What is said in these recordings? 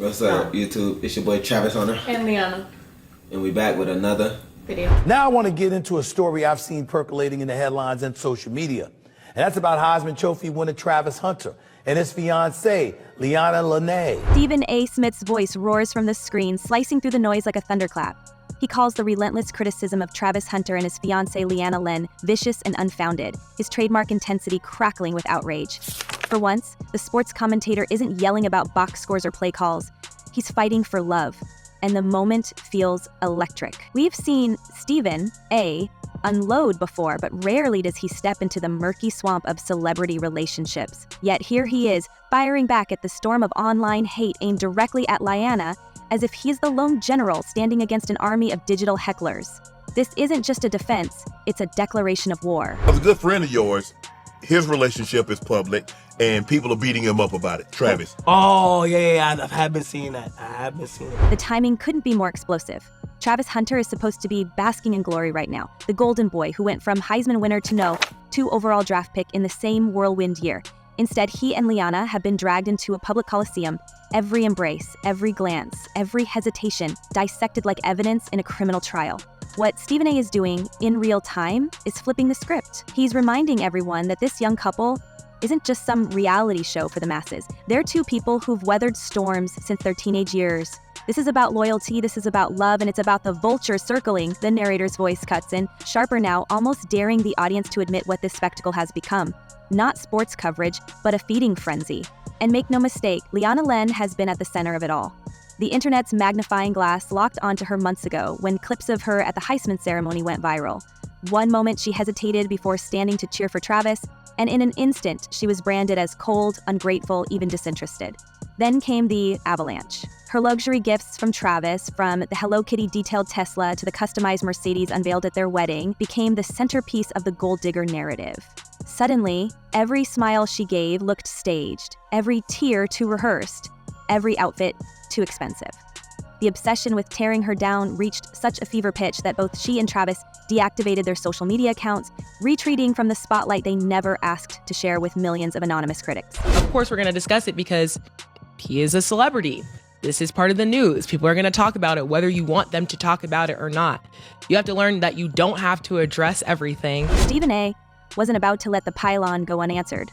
What's up, YouTube? It's your boy Travis Hunter. And Leanna. And we back with another video. Now I want to get into a story I've seen percolating in the headlines and social media. And that's about Heisman Trophy winner Travis Hunter and his fiancée, Leanna Lenee. Stephen A. Smith's voice roars from the screen, slicing through the noise like a thunderclap. He calls the relentless criticism of Travis Hunter and his fiancée Leanna Len vicious and unfounded, his trademark intensity crackling with outrage. For once, the sports commentator isn't yelling about box scores or play calls. He's fighting for love, and the moment feels electric. We've seen Stephen A. unload before, but rarely does he step into the murky swamp of celebrity relationships. Yet here he is, firing back at the storm of online hate aimed directly at Leanna, as if he's the lone general standing against an army of digital hecklers. This isn't just a defense, it's a declaration of war. As a good friend of yours, his relationship is public, and people are beating him up about it. Travis. Oh, yeah, I have been seeing that. The timing couldn't be more explosive. Travis Hunter is supposed to be basking in glory right now, the golden boy who went from Heisman winner to no 2 overall draft pick in the same whirlwind year. Instead, he and Leanna have been dragged into a public coliseum, every embrace, every glance, every hesitation dissected like evidence in a criminal trial. What Stephen A. is doing in real time is flipping the script. He's reminding everyone that this young couple isn't just some reality show for the masses. They're 2 people who've weathered storms since their teenage years. This is about loyalty, this is about love, and it's about the vulture circling. The narrator's voice cuts in, sharper now, almost daring the audience to admit what this spectacle has become. Not sports coverage, but a feeding frenzy. And make no mistake, Leanna Len has been at the center of it all. The internet's magnifying glass locked onto her months ago when clips of her at the Heisman ceremony went viral. One moment she hesitated before standing to cheer for Travis, and in an instant she was branded as cold, ungrateful, even disinterested. Then came the avalanche. Her luxury gifts from Travis, from the Hello Kitty detailed Tesla to the customized Mercedes unveiled at their wedding, became the centerpiece of the gold digger narrative. Suddenly, every smile she gave looked staged, every tear too rehearsed, every outfit too expensive. The obsession with tearing her down reached such a fever pitch that both she and Travis deactivated their social media accounts, retreating from the spotlight they never asked to share with millions of anonymous critics. Of course, we're going to discuss it because he is a celebrity. This is part of the news. People are going to talk about it, whether you want them to talk about it or not. You have to learn that you don't have to address everything. Stephen A. wasn't about to let the pylon go unanswered.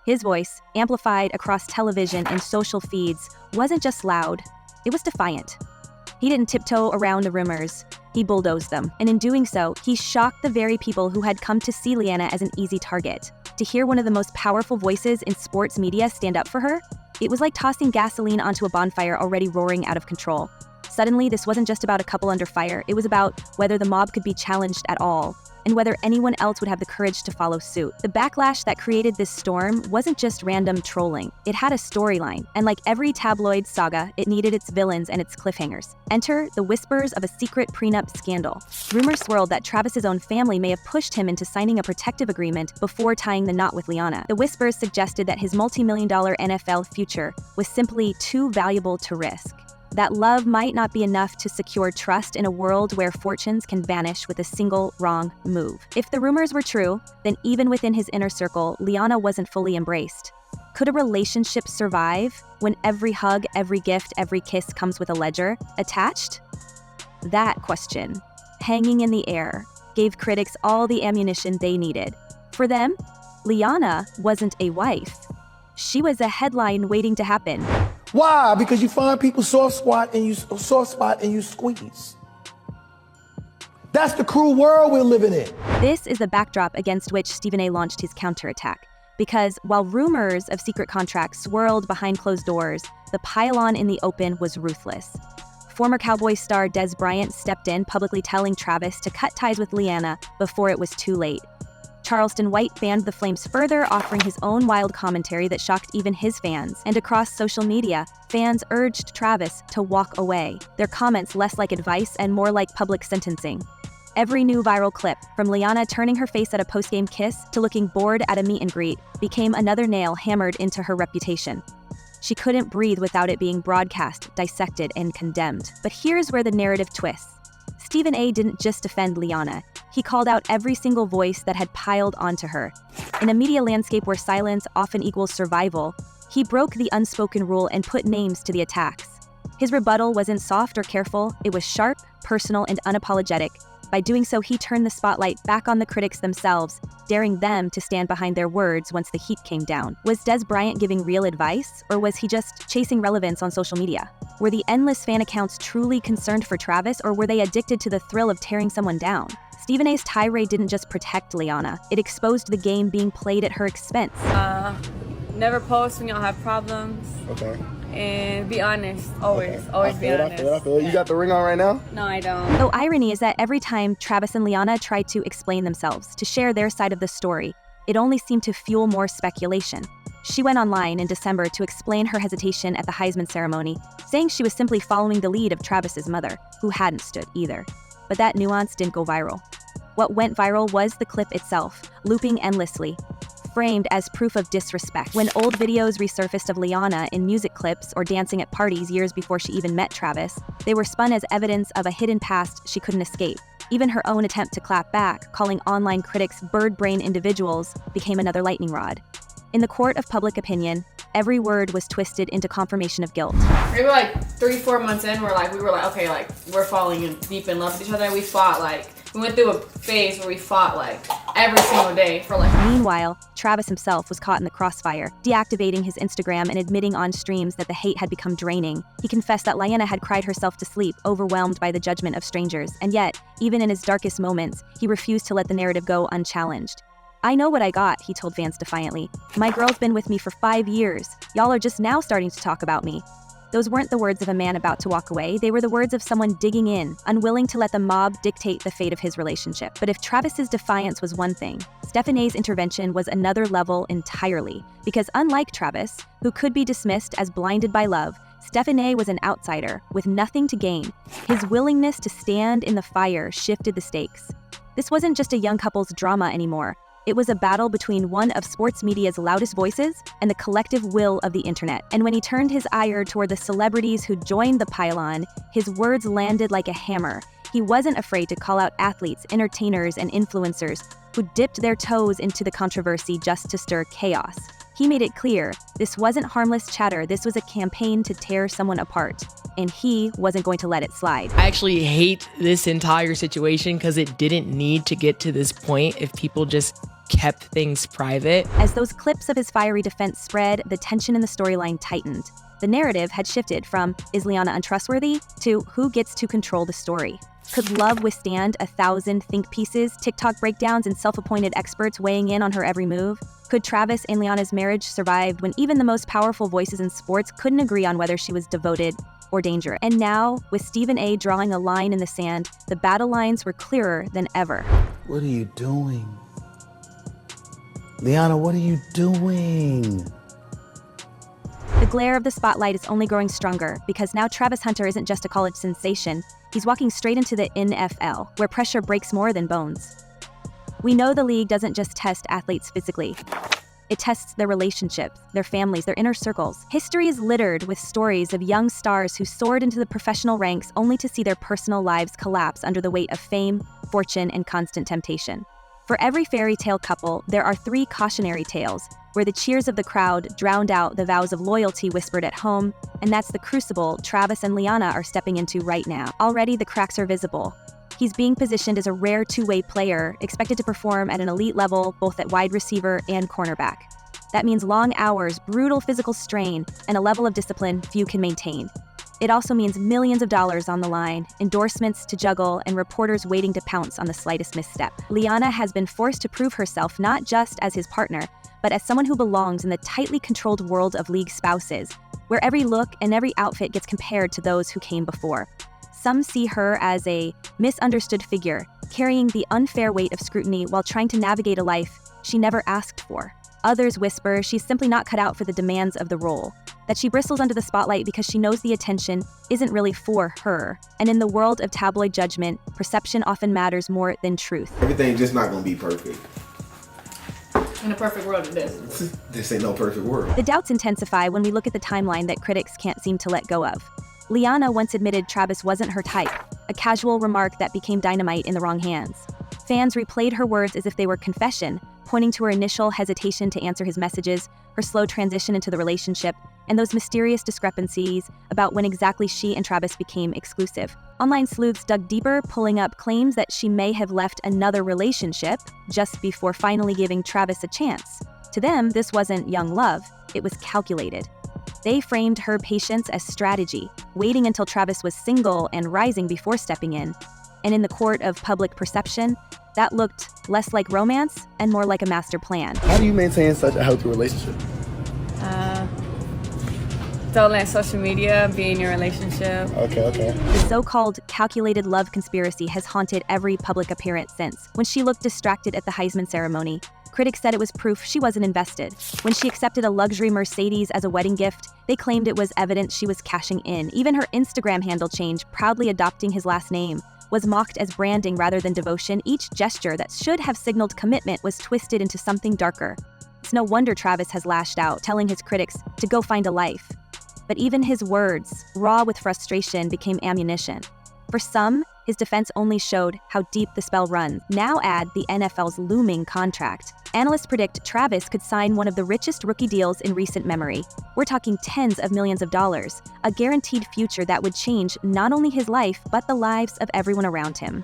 His voice, amplified across television and social feeds, wasn't just loud, it was defiant. He didn't tiptoe around the rumors, he bulldozed them. And in doing so, he shocked the very people who had come to see Leanna as an easy target. To hear one of the most powerful voices in sports media stand up for her, it was like tossing gasoline onto a bonfire already roaring out of control. Suddenly, this wasn't just about a couple under fire, it was about whether the mob could be challenged at all, and whether anyone else would have the courage to follow suit. The backlash that created this storm wasn't just random trolling. It had a storyline, and like every tabloid saga, it needed its villains and its cliffhangers. Enter the whispers of a secret prenup scandal. Rumors swirled that Travis's own family may have pushed him into signing a protective agreement before tying the knot with Leanna. The whispers suggested that his multi-million-dollar NFL future was simply too valuable to risk. That love might not be enough to secure trust in a world where fortunes can vanish with a single wrong move. If the rumors were true, then even within his inner circle, Leanna wasn't fully embraced. Could a relationship survive when every hug, every gift, every kiss comes with a ledger attached? That question, hanging in the air, gave critics all the ammunition they needed. For them, Leanna wasn't a wife. She was a headline waiting to happen. Why? Because you find people soft spot and you squeeze. That's the cruel world we're living in. This is the backdrop against which Stephen A. launched his counterattack. Because while rumors of secret contracts swirled behind closed doors, the pylon in the open was ruthless. Former Cowboys star Des Bryant stepped in, publicly telling Travis to cut ties with Leanna before it was too late. Charleston White fanned the flames further, offering his own wild commentary that shocked even his fans. And across social media, fans urged Travis to walk away, their comments less like advice and more like public sentencing. Every new viral clip, from Leanna turning her face at a post-game kiss to looking bored at a meet and greet, became another nail hammered into her reputation. She couldn't breathe without it being broadcast, dissected, and condemned. But here's where the narrative twists. Stephen A. didn't just defend Leanna. He called out every single voice that had piled onto her. In a media landscape where silence often equals survival, he broke the unspoken rule and put names to the attacks. His rebuttal wasn't soft or careful, it was sharp, personal, and unapologetic. By doing so, he turned the spotlight back on the critics themselves, daring them to stand behind their words once the heat came down. Was Des Bryant giving real advice, or was he just chasing relevance on social media? Were the endless fan accounts truly concerned for Travis, or were they addicted to the thrill of tearing someone down? Stephen A's tirade didn't just protect Leanna, it exposed the game being played at her expense. Never post when y'all have problems. Okay. And be honest, always be honest. I feel it. You got the ring on right now? No, I don't. Though irony is that every time Travis and Leanna tried to explain themselves, to share their side of the story, it only seemed to fuel more speculation. She went online in December to explain her hesitation at the Heisman ceremony, saying she was simply following the lead of Travis's mother, who hadn't stood either. But that nuance didn't go viral. What went viral was the clip itself, looping endlessly, framed as proof of disrespect. When old videos resurfaced of Leanna in music clips or dancing at parties years before she even met Travis, they were spun as evidence of a hidden past she couldn't escape. Even her own attempt to clap back, calling online critics bird-brain individuals, became another lightning rod. In the court of public opinion, every word was twisted into confirmation of guilt. Maybe like 3-4 months in, we were like, okay, like we're falling deep in love with each other. We fought we went through a phase where we fought every single day for Meanwhile, Travis himself was caught in the crossfire, deactivating his Instagram and admitting on streams that the hate had become draining. He confessed that Leanna had cried herself to sleep, overwhelmed by the judgment of strangers, and yet, even in his darkest moments, he refused to let the narrative go unchallenged. "I know what I got," he told fans defiantly. "My girl's been with me for 5 years. Y'all are just now starting to talk about me." Those weren't the words of a man about to walk away, they were the words of someone digging in, unwilling to let the mob dictate the fate of his relationship. But if Travis's defiance was one thing, Stephen A's intervention was another level entirely. Because unlike Travis, who could be dismissed as blinded by love, Stephen A was an outsider, with nothing to gain. His willingness to stand in the fire shifted the stakes. This wasn't just a young couple's drama anymore. It was a battle between one of sports media's loudest voices and the collective will of the internet. And when he turned his ire toward the celebrities who joined the pylon, his words landed like a hammer. He wasn't afraid to call out athletes, entertainers, and influencers who dipped their toes into the controversy just to stir chaos. He made it clear, this wasn't harmless chatter, this was a campaign to tear someone apart. And he wasn't going to let it slide. I actually hate this entire situation because it didn't need to get to this point if people just kept things private. As those clips of his fiery defense spread, the tension in the storyline tightened. The narrative had shifted from, is Leanna untrustworthy, to who gets to control the story. Could love withstand 1,000 think pieces, TikTok breakdowns, and self-appointed experts weighing in on her every move? Could Travis and Leanna's marriage survive when even the most powerful voices in sports couldn't agree on whether she was devoted or dangerous? And now, with Stephen A drawing a line in the sand, the battle lines were clearer than ever. What are you doing? Leanna, what are you doing? The glare of the spotlight is only growing stronger because now Travis Hunter isn't just a college sensation. He's walking straight into the NFL, where pressure breaks more than bones. We know the league doesn't just test athletes physically. It tests their relationships, their families, their inner circles. History is littered with stories of young stars who soared into the professional ranks only to see their personal lives collapse under the weight of fame, fortune, and constant temptation. For every fairy tale couple, there are 3 cautionary tales, where the cheers of the crowd drowned out the vows of loyalty whispered at home, and that's the crucible Travis and Leanna are stepping into right now. Already the cracks are visible. He's being positioned as a rare two-way player, expected to perform at an elite level both at wide receiver and cornerback. That means long hours, brutal physical strain, and a level of discipline few can maintain. It also means millions of dollars on the line, endorsements to juggle, and reporters waiting to pounce on the slightest misstep. Leanna has been forced to prove herself not just as his partner, but as someone who belongs in the tightly controlled world of league spouses, where every look and every outfit gets compared to those who came before. Some see her as a misunderstood figure, carrying the unfair weight of scrutiny while trying to navigate a life she never asked for. Others whisper she's simply not cut out for the demands of the role, that she bristles under the spotlight because she knows the attention isn't really for her. And in the world of tabloid judgment, perception often matters more than truth. Everything's just not gonna be perfect. In a perfect world, it is. This ain't no perfect world. The doubts intensify when we look at the timeline that critics can't seem to let go of. Leanna once admitted Travis wasn't her type, a casual remark that became dynamite in the wrong hands. Fans replayed her words as if they were confession, pointing to her initial hesitation to answer his messages, her slow transition into the relationship, and those mysterious discrepancies about when exactly she and Travis became exclusive. Online sleuths dug deeper, pulling up claims that she may have left another relationship just before finally giving Travis a chance. To them, this wasn't young love, it was calculated. They framed her patience as strategy, waiting until Travis was single and rising before stepping in. And in the court of public perception, that looked less like romance and more like a master plan. How do you maintain such a healthy relationship? Don't let social media be in your relationship. Okay. The so-called calculated love conspiracy has haunted every public appearance since. When she looked distracted at the Heisman ceremony, critics said it was proof she wasn't invested. When she accepted a luxury Mercedes as a wedding gift, they claimed it was evidence she was cashing in. Even her Instagram handle change, proudly adopting his last name, was mocked as branding rather than devotion. Each gesture that should have signaled commitment was twisted into something darker. It's no wonder Travis has lashed out, telling his critics to go find a life. But even his words, raw with frustration, became ammunition. For some, his defense only showed how deep the spell runs. Now add the NFL's looming contract. Analysts predict Travis could sign one of the richest rookie deals in recent memory. We're talking tens of millions of dollars, a guaranteed future that would change not only his life, but the lives of everyone around him.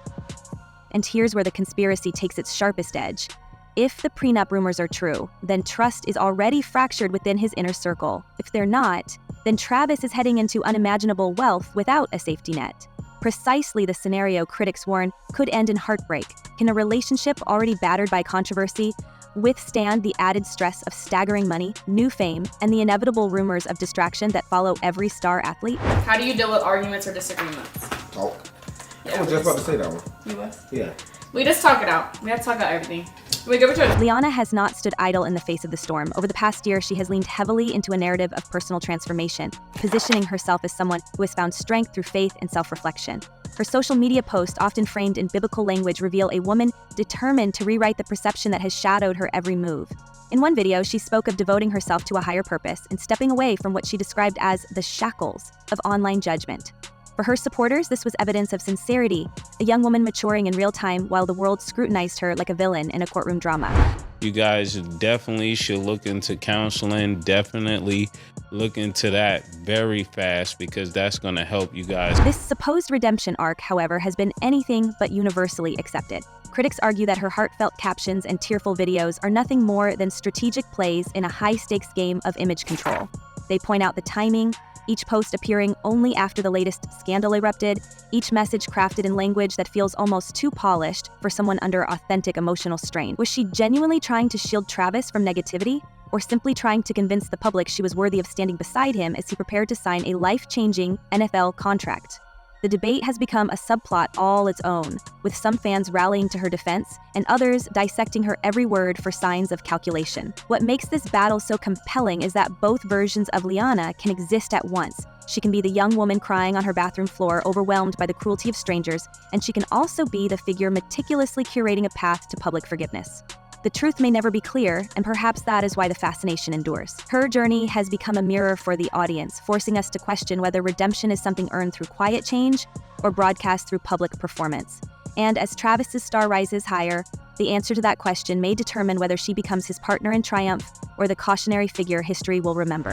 And here's where the conspiracy takes its sharpest edge. If the prenup rumors are true, then trust is already fractured within his inner circle. If they're not, then Travis is heading into unimaginable wealth without a safety net. Precisely the scenario critics warn could end in heartbreak. Can a relationship already battered by controversy withstand the added stress of staggering money, new fame, and the inevitable rumors of distraction that follow every star athlete? How do you deal with arguments or disagreements? Talk. I was just about to say that one. You was? Yeah. We just talk it out. We have to talk about everything. We give it to her. Leanna has not stood idle in the face of the storm. Over the past year, she has leaned heavily into a narrative of personal transformation, positioning herself as someone who has found strength through faith and self-reflection. Her social media posts, often framed in biblical language, reveal a woman determined to rewrite the perception that has shadowed her every move. In one video, she spoke of devoting herself to a higher purpose and stepping away from what she described as the shackles of online judgment. For her supporters, this was evidence of sincerity, a young woman maturing in real time while the world scrutinized her like a villain in a courtroom drama. You guys definitely should look into counseling, definitely look into that very fast because that's going to help you guys. This supposed redemption arc, however, has been anything but universally accepted. Critics argue that her heartfelt captions and tearful videos are nothing more than strategic plays in a high-stakes game of image control. They point out the timing, each post appearing only after the latest scandal erupted, each message crafted in language that feels almost too polished for someone under authentic emotional strain. Was she genuinely trying to shield Travis from negativity, or simply trying to convince the public she was worthy of standing beside him as he prepared to sign a life-changing NFL contract? The debate has become a subplot all its own, with some fans rallying to her defense and others dissecting her every word for signs of calculation. What makes this battle so compelling is that both versions of Leanna can exist at once. She can be the young woman crying on her bathroom floor, overwhelmed by the cruelty of strangers, and she can also be the figure meticulously curating a path to public forgiveness. The truth may never be clear, and perhaps that is why the fascination endures. Her journey has become a mirror for the audience, forcing us to question whether redemption is something earned through quiet change or broadcast through public performance. And as Travis's star rises higher, the answer to that question may determine whether she becomes his partner in triumph or the cautionary figure history will remember.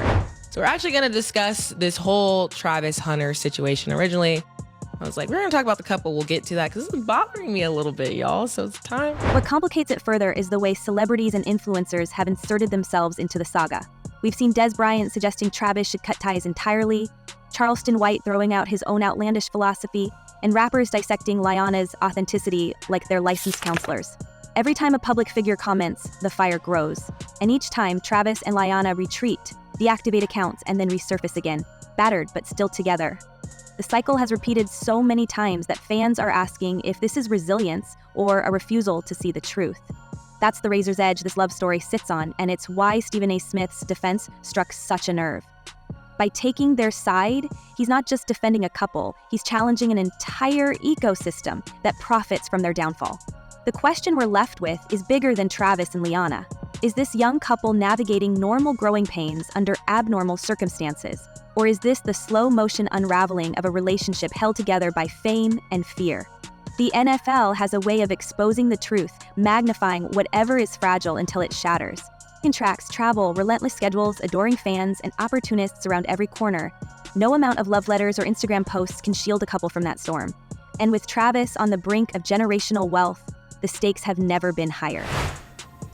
So we're actually going to discuss this whole Travis Hunter situation. Originally, I was like, we're going to talk about the couple. We'll get to that because this is bothering me a little bit, y'all. So it's time. What complicates it further is the way celebrities and influencers have inserted themselves into the saga. We've seen Des Bryant suggesting Travis should cut ties entirely, Charleston White throwing out his own outlandish philosophy, and rappers dissecting Leanna's authenticity like they're licensed counselors. Every time a public figure comments, the fire grows. And each time, Travis and Leanna retreat, deactivate accounts, and then resurface again, battered but still together. The cycle has repeated so many times that fans are asking if this is resilience or a refusal to see the truth. That's the razor's edge this love story sits on, and it's why Stephen A. Smith's defense struck such a nerve. By taking their side, he's not just defending a couple, he's challenging an entire ecosystem that profits from their downfall. The question we're left with is bigger than Travis and Leanna. Is this young couple navigating normal growing pains under abnormal circumstances? Or is this the slow-motion unraveling of a relationship held together by fame and fear? The NFL has a way of exposing the truth, magnifying whatever is fragile until it shatters. American tracks travel, relentless schedules, adoring fans, and opportunists around every corner. No amount of love letters or Instagram posts can shield a couple from that storm. And with Travis on the brink of generational wealth, the stakes have never been higher.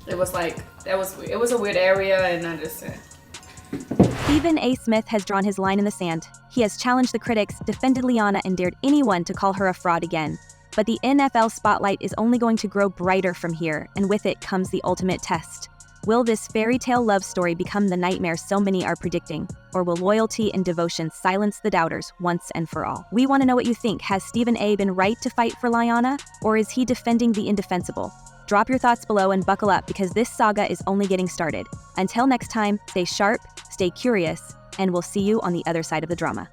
It was like, it was a weird area, and I just said. Stephen A. Smith has drawn his line in the sand. He has challenged the critics, defended Leanna, and dared anyone to call her a fraud again. But the NFL spotlight is only going to grow brighter from here, and with it comes the ultimate test. Will this fairy tale love story become the nightmare so many are predicting? Or will loyalty and devotion silence the doubters once and for all? We want to know what you think. Has Stephen A. been right to fight for Leanna, or is he defending the indefensible? Drop your thoughts below and buckle up, because this saga is only getting started. Until next time, stay sharp, stay curious, and we'll see you on the other side of the drama.